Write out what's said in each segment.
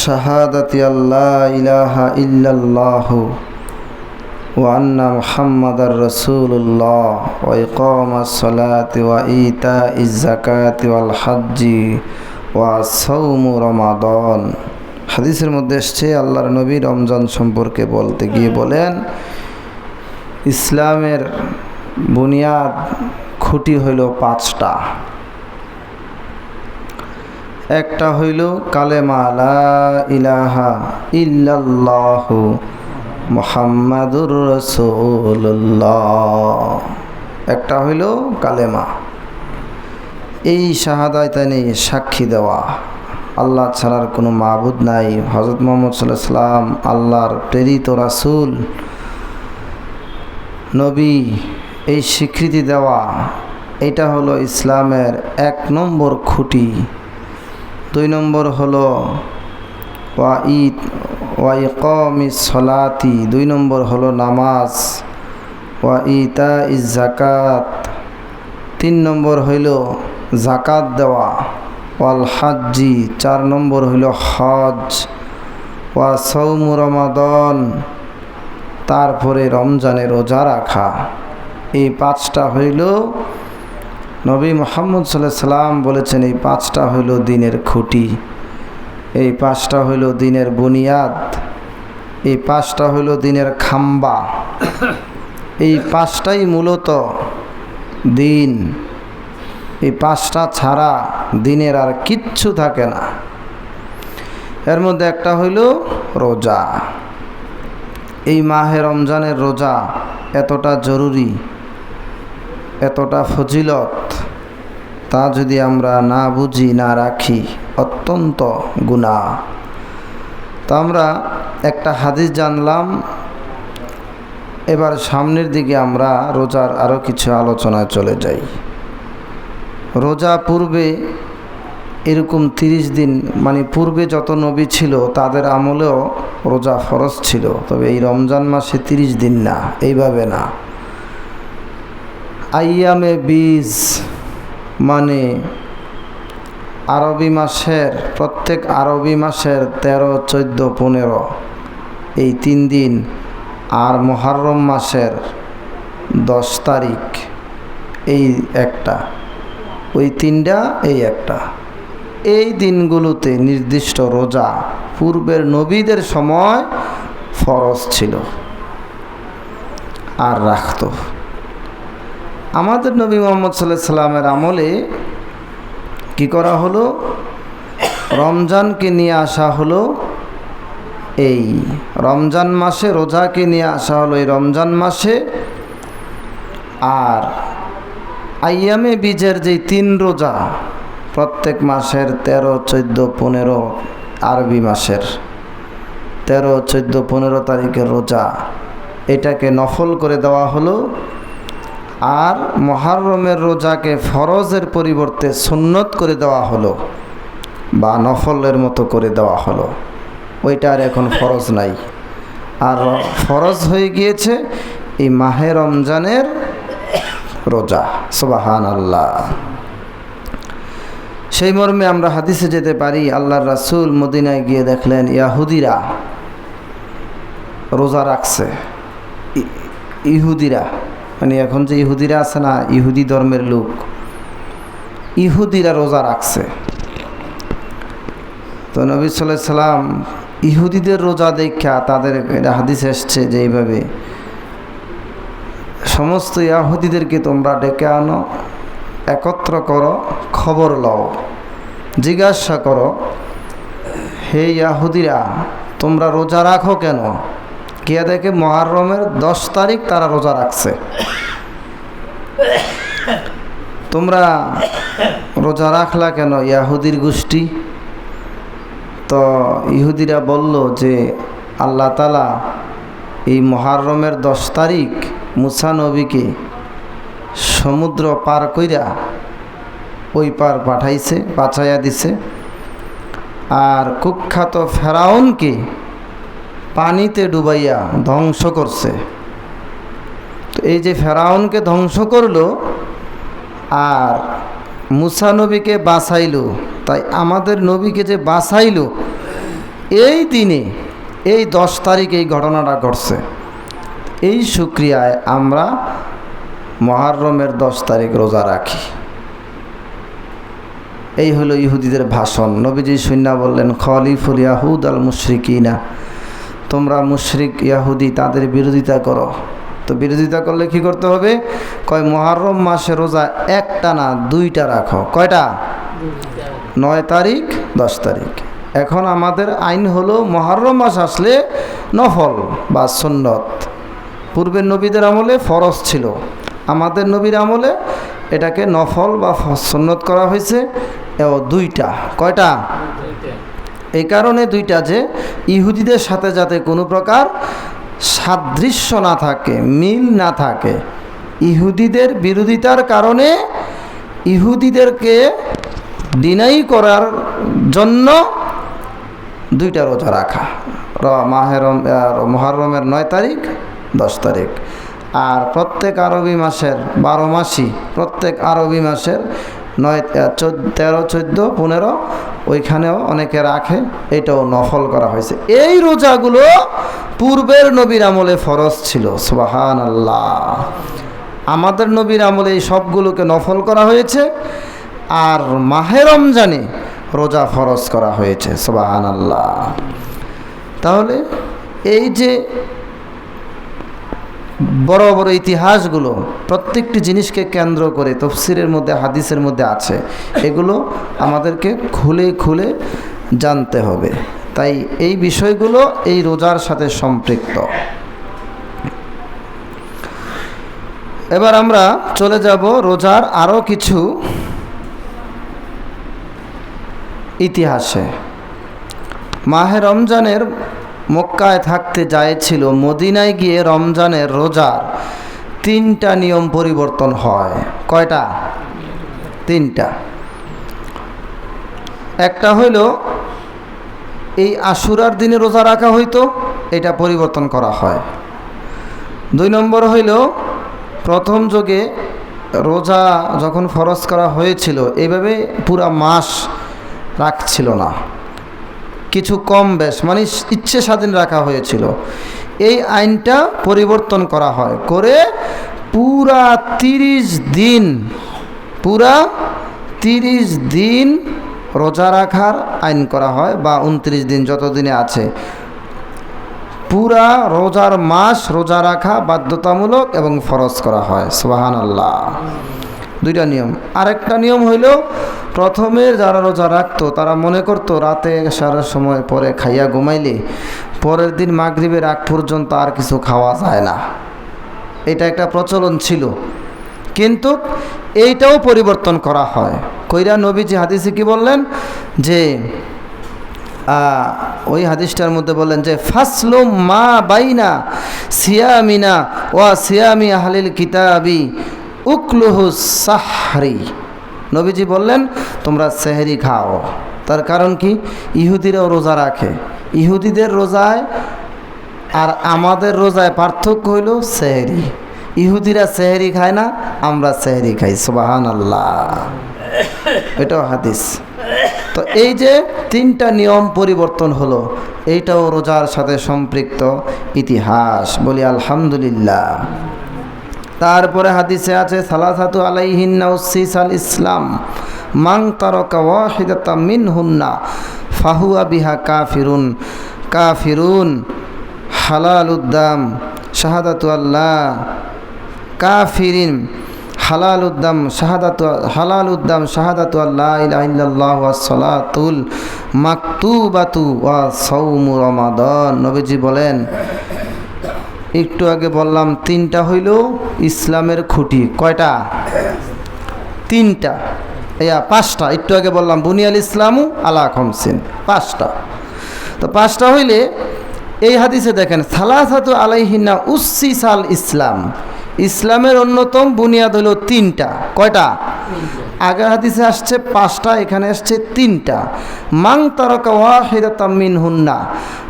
শাহাদাতি আল্লা ইলাহা ইল্লাল্লাহু ওয়া আন্না মুহাম্মাদার রাসূলুল্লাহ ওয়া ইকামাস সালাতি ওয়া ইতাইজ যাকাতি ওয়াল হজ্জি ওয়া সাওমু রমাদান। হাদিসের মধ্যে এসেছে আল্লাহর নবী রমজান সম্পর্কে বলতে গিয়ে বলেন, ইসলামের বুনিয়াদ খুঁটি হইল পাঁচটা। একটা হইল কালেমা লা ইলাহা ইল্লাল্লাহু মুহাম্মাদুর রাসূলুল্লাহ। একটা হইল কালেমা, এই শাহাদাতাইনে সাক্ষী দেওয়া আল্লাহ ছাড়ার কোনো মাবুদ নাই, হযরত মুহাম্মদ সাল্লাল্লাহু আলাইহি ওয়াসাল্লাম আল্লাহর প্রেরিত রাসূল নবী, এই স্বীকৃতি দেওয়া, এটা হলো ইসলামের এক নম্বর খুঁটি। দুই নম্বর হলো ওয়া ইকামিস সালাতি, দুই নম্বর হলো নামাজ, ওয়া ইতাইজ যাকাত, তিন নম্বর হইল যাকাত দেওয়া, ওয়াল হজ্জি, চার নম্বর হইল হজ, ওয়া সাওমু রমাদান, তারপরে রমজানে রোজা রাখা। এই পাঁচটা হইল নবী মুহাম্মদ সাল্লাল্লাহু আলাইহি সাল্লাম বলেছেন, এই পাঁচটা হইল দিনের খুঁটি, এই পাঁচটা হইল দিনের বুনিয়াদ, এই পাঁচটা হইল দিনের খাম্বা। এই পাঁচটাই মূলত দিন। এই পাঁচটা ছাড়া দিনের আর কিচ্ছু থাকে না। এর মধ্যে একটা হইল রোজা। এই মাহে রমজানের রোজা এতটা জরুরি, এতটা ফজিলত, তা যদি আমরা না বুঝি, না রাখি, অত্যন্ত গুনাহ। তো আমরা একটা হাদিস জানলাম, এবার সামনের দিকে আমরা রোজার আরও কিছু আলোচনায় চলে যাই। রোজা পূর্বে এরকম 30 দিন, মানে পূর্বে যত নবী ছিল তাদের আমলেও রোজা ফরজ ছিল, তবে এই রমজান মাসে 30 দিন না, এইভাবে না। আইয়ামে বীজ মানে আরবি মাসের, প্রত্যেক আরবি মাসের 13, 14, 15 এই 3 দিন, আর মুহররম মাসের 10 তারিখ এই একটা, ওই 3টা এই একটা, এই দিনগুলোতে নির্দিষ্ট রোজা পূর্বের নবীদের সময় ফরজ ছিল আর রাখত। আমাদের নবী মুহাম্মদ সাল্লাল্লাহু আলাইহি সাল্লামের আমলে কি করা হলো, রমজানকে নিয়ে আসা হলো, এই রমজান মাসে রোজাকে নিয়ে আসা হলো এই রমজান মাসে। আর আইয়ামে বীজের যেই 3 রোজা, প্রত্যেক মাসের 13, 14, 15 আরবি মাসের 13, 14, 15 তারিখের রোজা, এটাকে নফল করে দেওয়া হলো। আর মুহররমের রোজাকে ফরজের পরিবর্তে সুন্নত করে দেওয়া হলো, বা নফলের মতো করে দেওয়া হলো। ওইটা আর এখন ফরজ নাই, আর ফরজ হয়ে গিয়েছে এই মাহে রমজানের রোজা। সুবহানাল্লাহ। সেই মর্মে আমরা হাদিসে যেতে পারি, আল্লাহর রাসূল মদিনায় গিয়ে দেখলেন ইহুদিরা রোজা রাখছে। ইহুদিরা মানে এখন যে ইহুদিরা আছে না, ইহুদি ধর্মের লোক, ইহুদিরা রোজা রাখছে। তো নবী সাল্লাল্লাহু আলাইহি সাল্লাম ইহুদিদের রোজা দেখা, তাদের হাদিস এসছে যে এইভাবে, সমস্ত ইহুদিদেরকে তোমরা ডেকে আনো, একত্র করো, খবর লও, জিজ্ঞাসা করো, হে ইহুদিরা তোমরা রোজা রাখো কেন? কে দেখে মুহররমের 10 তারিখ তারা রোজা রাখছে, তোমরা রোজা রাখলা কেন ইহুদির গোষ্ঠী? তো ইহুদিরা বলল যে আল্লাহ তাআলা এই মুহররমের 10 তারিখ মুসা নবীকে সমুদ্র পার কইরা ওই পার পাঠাইছে, বাঁচাইয়া দিছে, আর কুখ্যাত ফেরাউনকে পানিতে ডুবাইয়া ধ্বংস করছে। তো এই যে ফেরাউনকে ধ্বংস করলো আর মুসা নবীকে বাঁচাইলো, তাই আমাদের নবীকে যে বাঁচাইলো এই দিনে এই 10 তারিখ এই ঘটনাটা ঘটছে। এই শুকরিয়ায় আমরা মুহররমের 10 তারিখ রোজা রাখি। এই হলো ইহুদিদের ভাষণ। নবীজি সুন্নাহ বললেন, খলিফুল ইয়াহুদ আল মুশরিকিনা, তোমরা মুশরিক ইয়াহুদি তাদের বিরোধিতা করো। তো বিরোধিতা করলে কি করতে হবে? কয় মুহররম মাসে রোজা একটা না 2টা রাখো। কয়টা? 9 তারিখ 10 তারিখ। এখন আমাদের আইন হলো মুহররম মাস আসলে নফল বা সুন্নত। পূর্বের নবীদের আমলে ফরজ ছিল, আমাদের নবীর আমলে এটাকে নফল বা সুন্নত করা হয়েছে। এও 2টা। কয়টা? এই কারণে 2টা যে ইহুদিদের সাথে যাতে কোনো প্রকার সাদৃশ্য না থাকে, মিল না থাকে। ইহুদিদের বিরোধিতার কারণে ইহুদিদেরকে ডিনাই করার জন্য 2টা রোজা রাখা, মুহররমের 9 তারিখ 10 তারিখ। আর প্রত্যেক আরবি মাসের 12 মাসই প্রত্যেক আরবি মাসের 9, 13, 14, 15 ওইখানেও অনেকে রাখে। এটাও নফল করা হয়েছে। এই রোজাগুলো পূর্বের নবীর আমলে ফরজ ছিল। সুবহানাল্লাহ। আমাদের নবীর আমলে এই সবগুলোকে নফল করা হয়েছে, আর মাহে রমজানে রোজা ফরজ করা হয়েছে। সুবহানাল্লাহ। তাহলে এই যে বড় বড় ইতিহাসগুলো প্রত্যেকটি জিনিসকে কেন্দ্র করে তাফসীরের মধ্যে, হাদিসের মধ্যে আছে, এগুলো আমাদেরকে খুলে খুলে জানতে হবে। তাই এই বিষয়গুলো এই রোজার সাথে সম্পৃক্ত। এবার আমরা চলে যাব রোজার আরও কিছু ইতিহাসে। মাহে রমজানের মক্কায় থাকতে যাইছিল, মদিনায় গিয়ে রমজানের রোজার 3টা নিয়ম পরিবর্তন হয়। কয়টা? 3টা। একটা হইল এই আশুরার দিনে রোজা রাখা হইতো, এটা পরিবর্তন করা হয়। 2 নম্বর হইল প্রথম যুগে রোজা যখন ফরজ করা হয়েছিল এইভাবে পুরা মাস রাখছিল না, কিছু কম বেশ মানে ইচ্ছে স্বাধীন রাখা হয়েছিল। এই আইনটা পরিবর্তন করা হয়, করে পুরা 30 দিন রোজা রাখার আইন করা হয়, বা 29 দিন যতদিনে আছে। পুরা রোজার মাস রোজা রাখা বাধ্যতামূলক এবং ফরজ করা হয়। সুবহানাল্লাহ। 2টা নিয়ম। আরেকটা নিয়ম হইল, প্রথমে যারা রোজা রাখতো তারা মনে করতো রাতে সারা সময় পরে খাইয়া ঘুমাইলে পরের দিন মাগরিবের আগ পর্যন্ত আর কিছু খাওয়া যায় না। এটা একটা প্রচলন ছিল, কিন্তু এইটাও পরিবর্তন করা হয়। কইরা নবীজি হাদিসে কি বললেন যে ওই হাদিসটার মধ্যে বললেন যে ফাসলুম মা বাইনা সিয়ামিনা ওয়া সিয়ামি আহলিল কিতাবি উকলুহুস সাহরি। নবীজি বললেন তোমরা সেহরি খাও। তার কারণ কি? ইহুদিরাও রোজা রাখে। ইহুদিদের রোজায় আর আমাদের রোজায় পার্থক্য হইল সেহরি। ইহুদিরা সেহরি খায় না, আমরা সেহরি খাই। সুবহানাল্লাহ। এটাও হাদিস। তো এই যে 3টা নিয়ম পরিবর্তন হলো, এইটাও রোজার সাথে সম্পৃক্ত ইতিহাস। বলি আলহামদুলিল্লাহ। তারপরে হাদিসে আছে সালাসাতু আলাইহিন্না উসসিসাল ইসলাম মান তারাকা ওয়াহিদাতাম মিনহুন্না ফাহুয়া বিহা কাফিরুন হালালুদ্দাম শাহাদাতু আল্লাহ কাফিরিন হালালুদ্দাম শাহাদাতু আল্লাহ ইলাহা ইল্লাল্লাহ ওয়াস সালাতুল মাকতুবাতু ওয়া সাওমু রমাদান। নবীজি বলেন, একটু আগে বললাম 3টা হইল ইসলামের খুঁটি। কয়টা? 3টা। 5টা। একটু আগে বললাম বুনিয়াল ইসলামু আলা খামসিন, 5টা। তো 5টা হইলে এই হাদিসে দেখেন সালাসাতু আলাইহিন্না উসসিসাল ইসলাম, ইসলামের অন্যতম বুনিয়াদ হলো 3টা। কয়টা? আগের হাদিসে আসছে 5টা, এখানে আসছে 3টা। মান তারাকা ওয়াহিদাতাম মিনহুন্না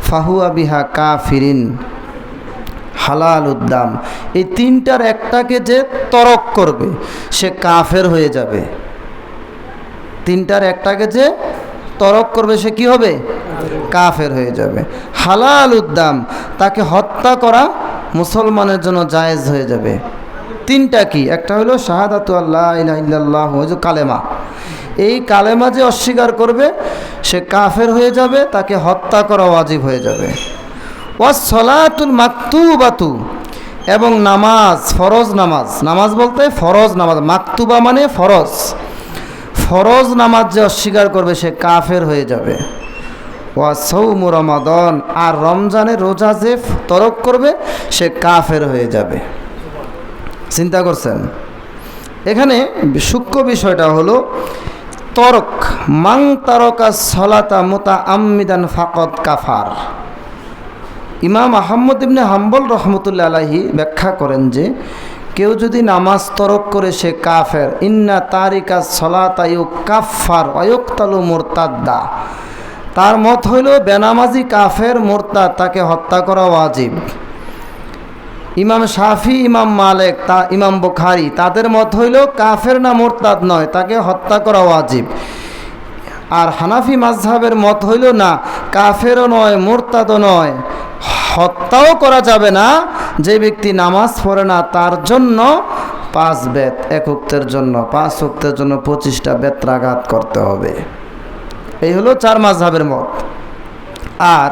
ফাহুয়া বিহা কাফিরিন হালালুদ্দাম। এই 3টার একটাকে যে তরক করবে সে কাফের হয়ে যাবে। 3টার একটাকে যে তরক করবে সে কি হবে? কাফের হয়ে যাবে। হালাল উদ্দাম, তাকে হত্যা করা মুসলমানের জন্য জায়েজ হয়ে যাবে। তিনটা কি? একটা হলো শাহাদাতু আল্লাহ ইলাহা ইল্লাল্লাহ, ওই যে কালেমা। এই কালেমা যে অস্বীকার করবে সে কাফের হয়ে যাবে, তাকে হত্যা করা ওয়াজিব হয়ে যাবে। ওয়াস সলাতুল মাকতুবাতু, এবং নামাজ, ফরজ নামাজ, নামাজ বলতে ফরজ নামাজ, মাকতুবা মানে ফরজ, ফরজ নামাজ যে অস্বীকার করবে সে কাফের হয়ে যাবে। ওয়া সৌমু রমাদান, আর রমজানের রোজা যে তরক করবে সে কাফের হয়ে যাবে। চিন্তা করছেন? এখানে সূক্ষ্ম বিষয়টা হলো তরক, মান তারকা সলাতা মুতাআম্মিদান ফাকাদ কাফার। ইমাম আহমদ ইবনে হাম্বল রহমতুল্লাহ আলাইহি ব্যাখ্যা করেন যে কেউ যদি নামাজ তরক করে সে কাফের। ইন্না তারিকা সলাতা ইউকাফফার ওয়া ইউকতালু মুরতাদ্দা, তার মত হইল বেনামাজি কাফের মুরতাদ, তাকে হত্যা করা ওয়াজিব। ইমাম শাফি, ইমাম মালিক, ইমাম বুখারী তাদের মত হইল কাফের না মুরতাদ নয়, তাকে হত্যা করা ওয়াজিব। আর হানাফি মাযহাবের মত হইল না, কাফেরও নয় মুরতাদও নয়, হত্যাও করা যাবে না। যে ব্যক্তি নামাজ পড়ে না তার জন্য 5 বেত, এক ওয়াক্তের জন্য 5 ওয়াক্তের জন্য 25টা বেত্রাঘাত করতে হবে। এই হলো 4 মাযহাবের মত। আর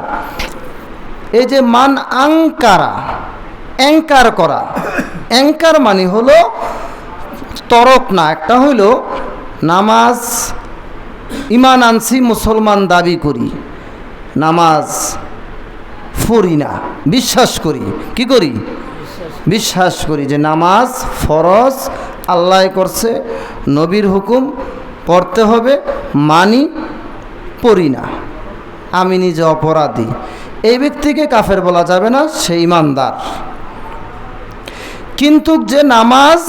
এই যে মান আঙ্কারা, অ্যাঙ্কার করা, অ্যাঙ্কার মানে হলো তরক না। একটা হইল নামাজ ইমান আনছি, মুসলমান দাবি করি, নামাজ পড়ি না, বিশ্বাস করি, কি করি? বিশ্বাস করি যে নামাজ ফরজ, আল্লাহ করছে, নবীর হুকুম পড়তে হবে, মানি, পড়ি না, আমি নিজে অপরাধী। এই ব্যক্তিকে কাফের বলা যাবে না, সে ঈমানদার। কিন্তু যে নামাজ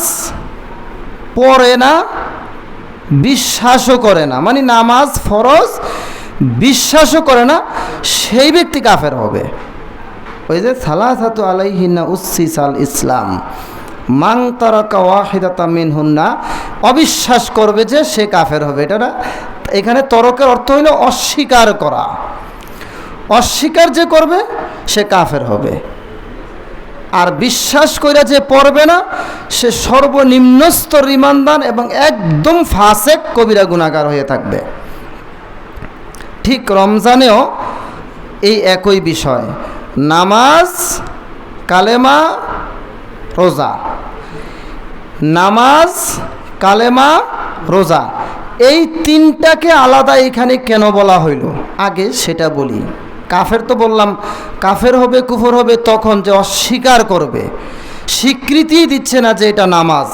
পড়ে না, বিশ্বাসও করে না, মানে নামাজ ফরজ বিশ্বাসও করে না, সেই ব্যক্তি কাফের হবে। ওই যে সালাসাতু আলাইহিন্না উসসিসাল ইসলাম, মান তারাকা ওয়াহিদাতা মিনহুন্না, অবিশ্বাস করবে যে সে কাফের হবে। এটা না, এখানে তরকের অর্থ হইল অস্বীকার করা। অস্বীকার যে করবে সে কাফের হবে। আর বিশ্বাস কইরা যে পড়বে না সে সর্বনিম্ন স্তর ঈমানদার এবং একদম ফাসেক, কবিরা গুনাহগার হয়ে থাকবে। ঠিক রমজানেও এই একই বিষয়, নামাজ, কালেমা, রোজা। নামাজ, কালেমা, রোজা, এই তিনটাকে আলাদা এখানে কেন বলা হইল আগে সেটা বলি। কাফের তো বললাম, কাফের হবে, কুফর হবে তখন যে অস্বীকার করবে, স্বীকৃতি দিচ্ছে না যে এটা নামাজ,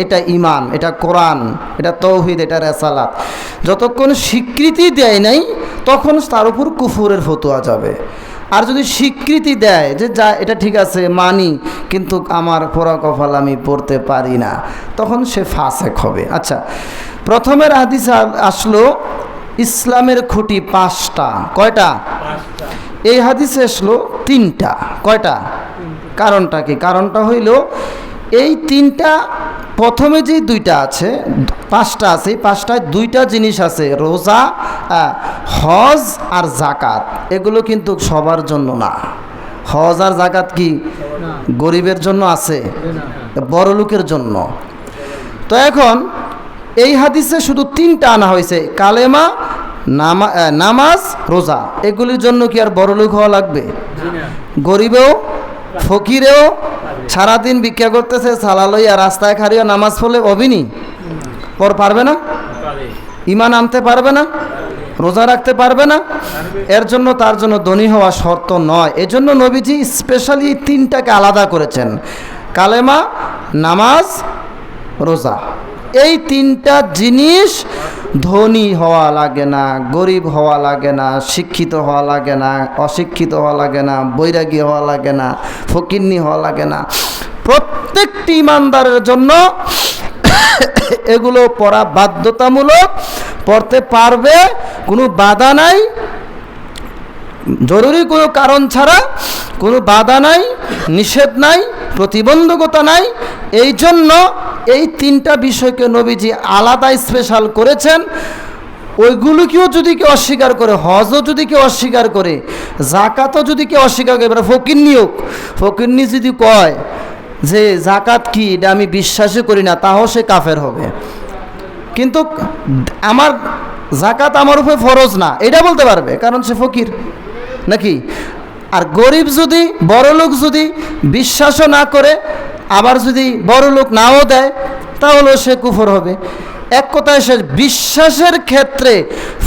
এটা ঈমান, এটা কোরআন, এটা তৌহিদ, এটা রিসালাত। যতক্ষণ স্বীকৃতি দেয় নাই তখন তার উপর কুফরের ফতোয়া যাবে। আর যদি স্বীকৃতি দেয় যে যা এটা ঠিক আছে মানি, কিন্তু আমার পড়া কপাল আমি পড়তে পারি না, তখন সে ফাসেক হবে। আচ্ছা, প্রথমের হাদিসে আসলো ইসলামের খুঁটি 5টা। কয়টা? এই হাদিসে আসলো 3টা। কয়টা? কারণটা কি? কারণটা হইল এই 3টা, প্রথমে যে 2টা আছে, 5টা আছে, এই 5টায় 2টা জিনিস আছে, রোজা, হজ আর জাকাত। এগুলো কিন্তু সবার জন্য না। হজ আর জাকাত কি গরিবের জন্য আছে? বড় লোকের জন্য। তো এখন এই হাদিসে শুধু 3টা আনা হয়েছে, কালেমা, নামাজ, রোজা। এগুলির জন্য কি আর বড় লোক হওয়া লাগবে? গরিবেও, ফকিরেও সারাদিন ভিক্ষা করতেছে, সালা লইয়া রাস্তায় খাড়িয়া নামাজ পড়লে অবিনি পর পারবে না? ঈমান আনতে পারবে না? রোজা রাখতে পারবে না? এর জন্য তার জন্য ধনী হওয়া শর্ত নয়। এজন্য নবীজি স্পেশালি 3টাকে আলাদা করেছেন, কালেমা, নামাজ, রোজা। এই 3টা জিনিস ধনী হওয়া লাগে না, গরিব হওয়া লাগে না, শিক্ষিত হওয়া লাগে না, অশিক্ষিত হওয়া লাগে না, বৈরাগী হওয়া লাগে না, ফকিন্নি হওয়া লাগে না। প্রত্যেকটি ইমানদারের জন্য এগুলো পড়া বাধ্যতামূলক, পড়তে পারবে, কোনো বাধা নাই, জরুরি কোনো কারণ ছাড়া কোনো বাধা নাই, নিষেধ নাই, প্রতিবন্ধকতা নাই। এই জন্য এই 3টা বিষয়কে নবীজি আলাদা স্পেশাল করেছেন। ওইগুলোকেও যদি কেউ অস্বীকার করে, হজও যদি কেউ অস্বীকার করে, জাকাতও যদি কেউ অস্বীকার করে, এবার ফকিরনি যদি কয় যে জাকাত কি এটা আমি বিশ্বাসই করি না, তাও সে কাফের হবে। কিন্তু আমার জাকাত আমার উপরে ফরজ না এটা বলতে পারবে, কারণ সে ফকির নাকি। আর গরিব যদি, বড় লোক যদি বিশ্বাসও না করে, আবার যদি বড় লোক নাও দেয়, তাহলেও সে কুফর হবে। এক কথায় সে বিশ্বাসের ক্ষেত্রে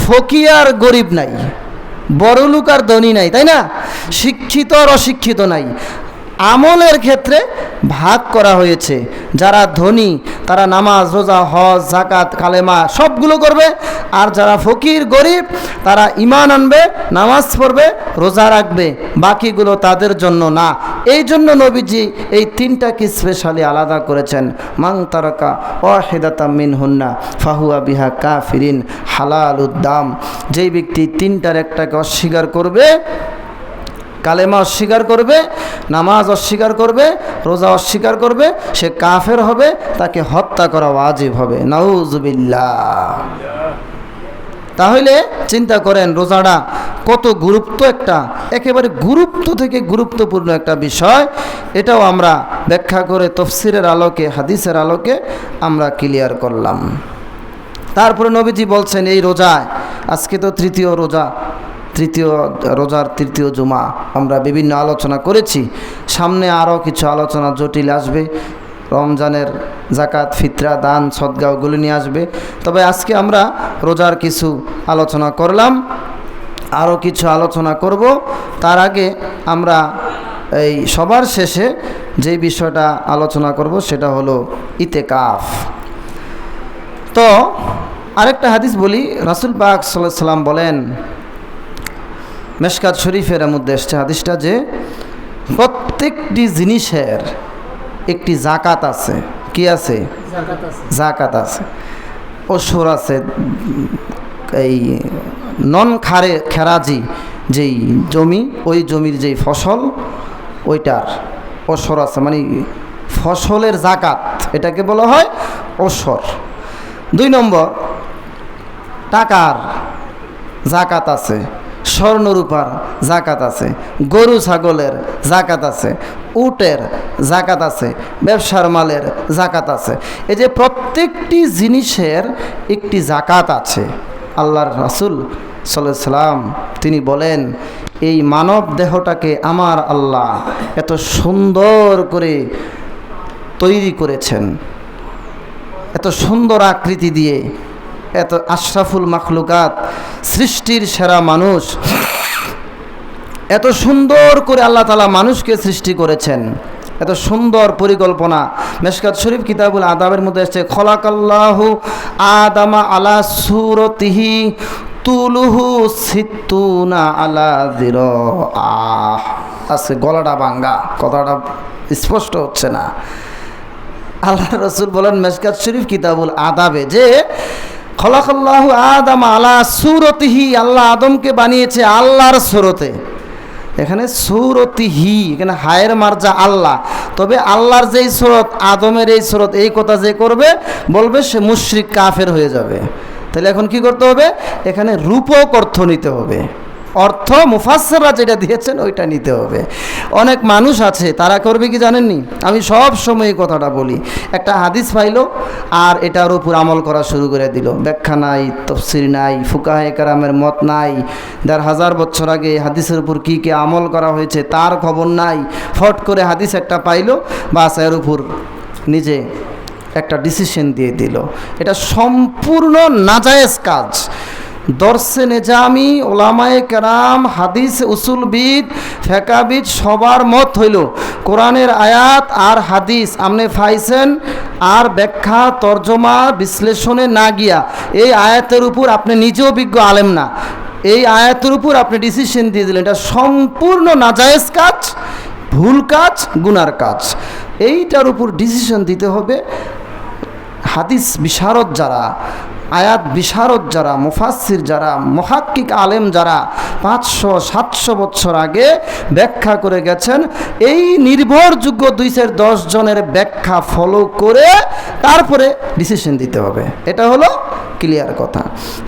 ফকির আর গরিব নাই, বড় লোক আর ধনী নাই, তাই না? শিক্ষিত আর অশিক্ষিত নাই। আমলের ক্ষেত্রে ভাগ করা হয়েছে। যারা ধনী তারা নামাজ, রোজা, হজ, জাকাত, কালেমা সবগুলো করবে, আর যারা ফকির গরিব তারা ঈমান আনবে, নামাজ পড়বে, রোজা রাখবে, বাকিগুলো তাদের জন্য না। এই জন্য নবীজি এই তিনটাকে স্পেশালি আলাদা করেছেন। মান তারাকা ওয়াহিদাতাম মিনহুন্না ফাহুয়া বিহা কাফিরিন হালালুদ্দাম। যেই ব্যক্তি তিনটার একটাকে অস্বীকার করবে, কালেমা অস্বীকার করবে, নামাজ অস্বীকার করবে, রোজা অস্বীকার করবে, সে কাফের হবে, তাকে হত্যা করা ওয়াজিব হবে। নাউজুবিল্লাহ। তাহলে চিন্তা করেন রোজাটা কত গুরুত্ব, একটা একেবারে গুরুত্ব থেকে গুরুত্বপূর্ণ একটা বিষয়। এটাও আমরা ব্যাখ্যা করে তফসিরের আলোকে, হাদিসের আলোকে আমরা ক্লিয়ার করলাম। তারপরে নবীজি বলছেন এই রোজায়, আজকে তো তৃতীয় রোজার তৃতীয় জুমা, আমরা বিভিন্ন আলোচনা করেছি, সামনে আরও কিছু আলোচনা জটিল আসবে, রমজানের জাকাত, ফিতরা, দান, সদকা ওগুলো নিয়ে আসবে। তবে আজকে আমরা রোজার কিছু আলোচনা করলাম, আরও কিছু আলোচনা করব। তার আগে আমরা এই সবার শেষে যে বিষয়টা আলোচনা করব সেটা হলো ইতেকাফ। তো আরেকটা হাদিস বলি, রাসূল পাক সাল্লাল্লাহু আলাইহি সাল্লাম বলেন, মেশকাত শরীফের মধ্যে এসছে হাদিসটা, যে প্রত্যেকটি জিনিসের একটি জাকাত আছে। কি আছে? জাকাত আছে। ওসর আছে, এই নন খেরাজি যেই জমি, ওই জমির যেই ফসল, ওইটার ওসর আছে, মানে ফসলের জাকাত, এটাকে বলা হয় ওসর। 2 নম্বর, টাকার জাকাত আছে, স্বর্ণরূপার জাকাত আছে, গরু ছাগলের জাকাত আছে, উটের জাকাত আছে, ব্যবসার মালের জাকাত আছে। এই যে প্রত্যেকটি জিনিসের একটি জাকাত আছে। আল্লাহর রাসূল সাল্লাল্লাহু আলাইহি সাল্লাম তিনি বলেন, এই মানব দেহটাকে আমার আল্লাহ এত সুন্দর করে তৈরি করেছেন, এত সুন্দর আকৃতি দিয়ে, এত আশরাফুল মাখলুকাত, সৃষ্টির সেরা মানুষ, এত সুন্দর করে আল্লাহ তাআলা মানুষকে সৃষ্টি করেছেন, এত সুন্দর পরিকল্পনা। মেশকাত শরীফ কিতাবুল আদাবের মধ্যে এসেছে, খলাকাল্লাহু আদামা আলা সূরতিহি তুলুহু সিত্তুনা আলা যিরাআহ। আজকে গলাটা ভাঙ্গা, কথাটা স্পষ্ট হচ্ছে না। আল্লাহ রাসূল বলেন মেশকাত শরীফ কিতাবুল আদাবে, যে খলাকাল্লাহু আদাম আলা সূরতিহি, আল্লাহ আদমকে বানিয়েছে আল্লাহর সুরতে। এখানে সূরতিহি, এখানে হায়ের মার্জা আল্লাহ। তবে আল্লাহর যেই সুরত, আদমের এই সুরত, এই কথা যে করবে বলবে সে মুশরিক, কাফের হয়ে যাবে। তাহলে এখন কি করতে হবে? এখানে রূপক অর্থ নিতে হবে, অর্থ মুফাসসিররা যেটা দিয়েছেন ওইটা নিতে হবে। অনেক মানুষ আছে তারা করবে কি জানেননি, আমি সব সময় এই কথাটা বলি, একটা হাদিস পাইলো আর এটার উপর আমল করা শুরু করে দিল, ব্যাখ্যা নাই, তাফসীর নাই, ফুকাহে কেরামের মত নাই, ১,৫০০ বছর আগে হাদিসের উপর কী কী আমল করা হয়েছে তার খবর নাই, ফট করে হাদিস একটা পাইলো, বাস এর উপর নিজে একটা ডিসিশন দিয়ে দিল। এটা সম্পূর্ণ নাজায়েজ কাজ। দর্শে নেজামি, ওলামায়ে কেরাম, হাদিস উসুলবিদ, ফেকাবিদ সবার মত হইল কোরআনের আয়াত আর হাদিস আপনি পাইছেন, আর ব্যাখ্যা তর্জমা বিশ্লেষণে না গিয়া এই আয়াতের উপর আপনি নিজেও বিজ্ঞ আলেম না, এই আয়াতের উপর আপনি ডিসিশন দিয়ে দিলেন, এটা সম্পূর্ণ নাজায়েজ কাজ, ভুল কাজ, গুনার কাজ। এইটার উপর ডিসিশন দিতে হবে হাদিস বিশারদ যারা, আয়াত বিশারদ যারা, মুফাসসির যারা, মুহাক্কিক আলেম যারা 500-700 বছর আগে ব্যাখ্যা করে গেছেন, এই নির্ভরযোগ্য 2-10 জনের ব্যাখ্যা ফলো করে তারপরে ডিসিশন দিতে হবে। এটা হলো ক্লিয়ার কথা।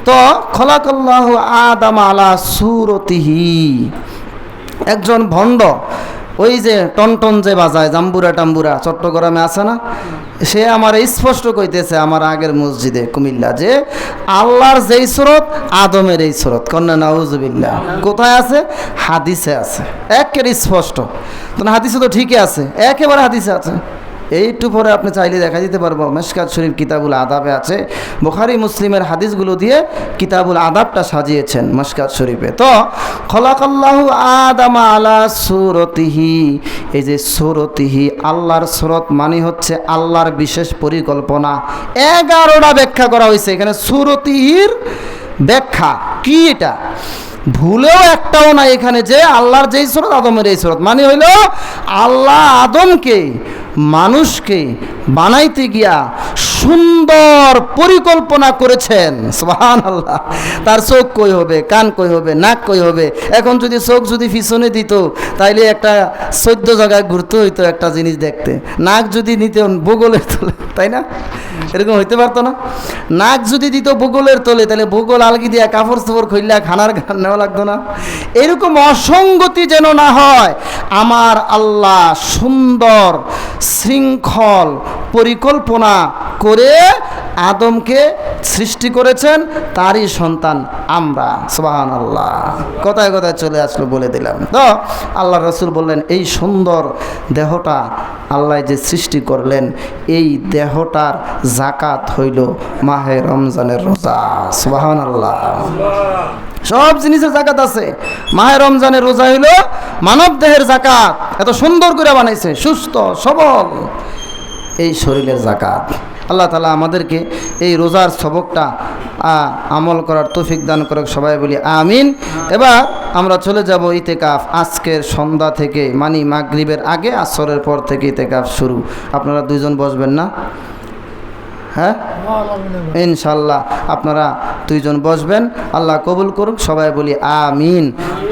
তো খলাকাল্লাহু আদম আলা সূরতিহি, একজন ভণ্ড, ওই যে টনটন যে বাজায় জাম্বুরা টাম্বুরা চট্টগ্রামে আছে না, সে আমার স্পষ্ট কইতেছে আমার আগের মসজিদে কুমিল্লা যে আল্লাহর যেই সুরত আদমের এই সুরত, কন্যা নাউজুবিল্লাহ। কোথায় আছে? হাদিসে আছে, একেবারে স্পষ্ট। তো হাদিসে তো ঠিকই আছে, একেবারে হাদিসে আছে। এইটু পরে আপনি চাইলে দেখা দিতে পারবো, মিশকাত শরীফ কিতাবুল আদাবে আছে, বুখারী মুসলিমের হাদিসগুলো দিয়ে কিতাবুল আদাবটা সাজিয়েছেন মিশকাত শরীফে। তো খলাকাল্লাহু আদম আলা সূরতিহি, এই যে সূরতিহি, আল্লাহর সূরত মানে হচ্ছে আল্লাহর বিশেষ পরিকল্পনা। 11টা ব্যাখ্যা করা হয়েছে এখানে। সূরতিহির ব্যাখ্যা কি এটা? ভুলেও একটাও না এখানে যে আল্লাহর যেই সূরত আদমের এই সূরত, মানে হইল আল্লাহ আদমকে মানুষকে বানাইতে গিয়া সুন্দর পরিকল্পনা করেছেন। সুবহানাল্লাহ। তার চোখ কই হবে, কান কই হবে, নাক কই হবে। এখন যদি চোখ যদি পিছনে দিত তাইলে একটা 14 জায়গায় ঘুরতে হইতো একটা জিনিস দেখতে। নাক যদি নিতে ভূগোলের তলে, তাই না? এরকম হইতে পারতো না? নাক যদি দিত ভূগোলের তলে, তাহলে ভূগোল আলগি দিয়া কাপড় চোপড় খুললা খানার ঘান নেওয়া লাগতো না? এরকম অসঙ্গতি যেন না হয়, আমার আল্লাহ সুন্দর শৃঙ্খল পরিকল্পনা করে আদমকে সৃষ্টি করেছেন, তারই সন্তান আমরা। সুবহানাল্লাহ। কথায় কথায় চলে আসলো, বলে দিলাম। তো আল্লাহ রাসূল বললেন এই সুন্দর দেহটা আল্লাহ যে সৃষ্টি করলেন, এই দেহটার যাকাত হইল মাহে রমজানের রোজা। সুবহানাল্লাহ। সব জিনিসের যাকাত আছে। মাহে রমজানের রোজা হইল মানব দেহের যাকাত। এত সুন্দর করে বানাইছে, সুস্থ সবল এই শরীরের যাকাত। আল্লাহ তাআলা আমাদেরকে এই রোজার সবকটা আমল করার তৌফিক দান করে, সবাই বলি আমিন। এবার আমরা চলে যাব ইতিকাফ। আজকের সন্ধ্যা থেকে, মানে মাগরিবের আগে আসরের পর থেকে ইতিকাফ শুরু। আপনারা 2 জন বসবেন না? হ্যাঁ, ইনশাল্লাহ আপনারা 2 জন বসবেন। আল্লাহ কবুল করুন, সবাই বলি আমিন।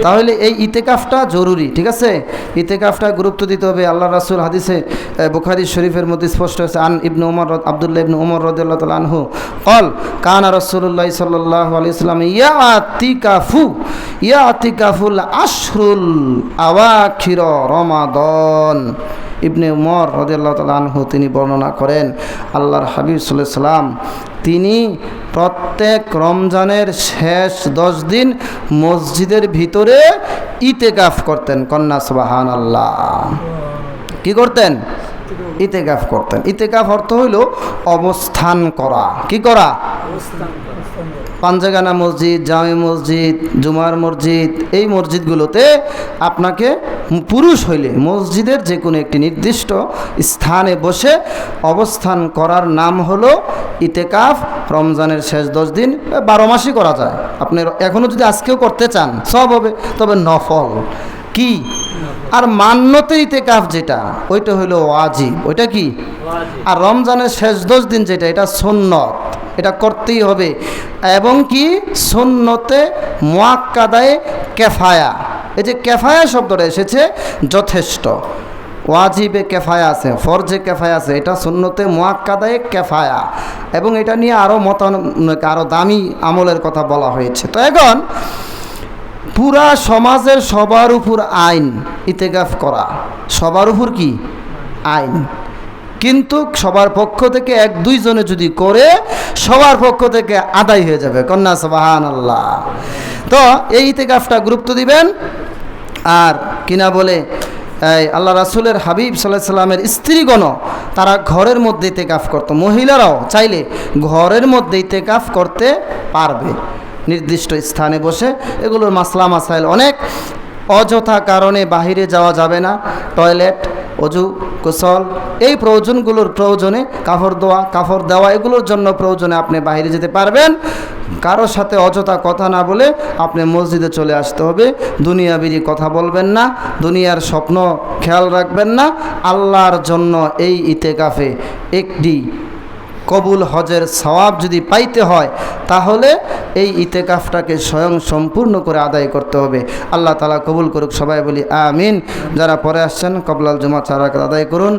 তাহলে এই ইতিকাফটা জরুরি, ঠিক আছে? ইতিকাফটা গুরুত্ব দিতে হবে। আল্লাহ রাসূল হাদিসে বুখারী শরীফের মধ্যে স্পষ্ট হয়েছে, আন ইবনে উমর, আব্দুল্লাহ ইবনে উমর রাদিয়াল্লাহু তাআলা আনহু قال كان رسول الله صلى الله عليه وسلم ইয়াতিকাফুল আশরুল আওয়াখির রমাদান। ইবনে উমর রাদিয়াল্লাহু তাআলা আনহু তিনি বর্ণনা করেন, আল্লাহর হাবিব সাল্লাল্লাহু আলাইহি ওয়াসাল্লাম তিনি প্রত্যেক রমজানের শেষ 10 দিন মসজিদের ভিতরে ইতিকাফ করতেন। কন্যা সুবহানাল্লাহ। কি করতেন? ইতিকাফ করতেন। ইতিকাফ অর্থ হইল অবস্থান করা। কি করা? পাঞ্জাগানা মসজিদ, জামে মসজিদ, জুমার মসজিদ, এই মসজিদগুলোতে আপনাকে পুরুষ হইলে মসজিদের যে কোনো একটি নির্দিষ্ট স্থানে বসে অবস্থান করার নাম হলো ইতিকাফ। রমজানের শেষ 10 দিন 12 মাসই করা যায়। আপনি এখনও যদি আজকেও করতে চান সব হবে, তবে নফল কি আর মান্যতের ইতিকাফ যেটা, ওইটা হলো ওয়াজিব। ওইটা কি? আর রমজানের শেষ 10 দিন যেটা, এটা সুন্নত, এটা করতেই হবে। এবং কি সুন্নতে মুআক্কাদায়ে কেফায়া, এই যে কেফায়া শব্দটা এসেছে যথেষ্ট। ওয়াজিবে কেফায়া আছে, ফরজে কেফায়া আছে, এটা সুন্নতে মুআক্কাদায়ে কেফায়া। এবং এটা নিয়ে আরও আরও দামি আমলের কথা বলা হয়েছে। তো এখন পুরা সমাজের সবার উপর আইন ইতিকাফ করা, সবার উপর কি আইন। কিন্তু সবার পক্ষ থেকে 1-2 জনে যদি করে, সবার পক্ষ থেকে আদায় হয়ে যাবে। কন্যা সুবহানাল্লাহ। তো এই ইতিকাফটা গুরুত্ব দিবেন। আর কিনা বলে আল্লাহ রাসূলের হাবিব সাল্লাল্লাহু আলাইহি সাল্লামের স্ত্রীগণ তারা ঘরের মধ্যে ইতিকাফ করত। মহিলারাও চাইলে ঘরের মধ্যে ইতিকাফ করতে পারবে, নির্দিষ্ট স্থানে বসে। এগুলোর মাসলা মাসাইল অনেক। অযথা কারণে বাহিরে যাওয়া যাবে না। টয়লেট, অজু, গোসল, এই প্রয়োজনগুলোর প্রয়োজনে কাপড় দেওয়া এগুলোর জন্য প্রয়োজনে আপনি বাইরে যেতে পারবেন। কারোর সাথে অযথা কথা না বলে আপনি মসজিদে চলে আসতে হবে। দুনিয়াবিরি কথা বলবেন না, দুনিয়ার স্বপ্ন খেয়াল রাখবেন না। আল্লাহর জন্য এই ইতিকাফে একটি কবুল হজের সওয়াব যদি পাইতে হয় তাহলে এই ইতেকাফটাকে স্বয়ং সম্পূর্ণ করে আদায় করতে হবে। আল্লাহ তাআলা কবুল করুক, সবাই বলি আমিন। যারা পরে আসছেন কবলাল জুমা 4 রাকাত আদায় করুন।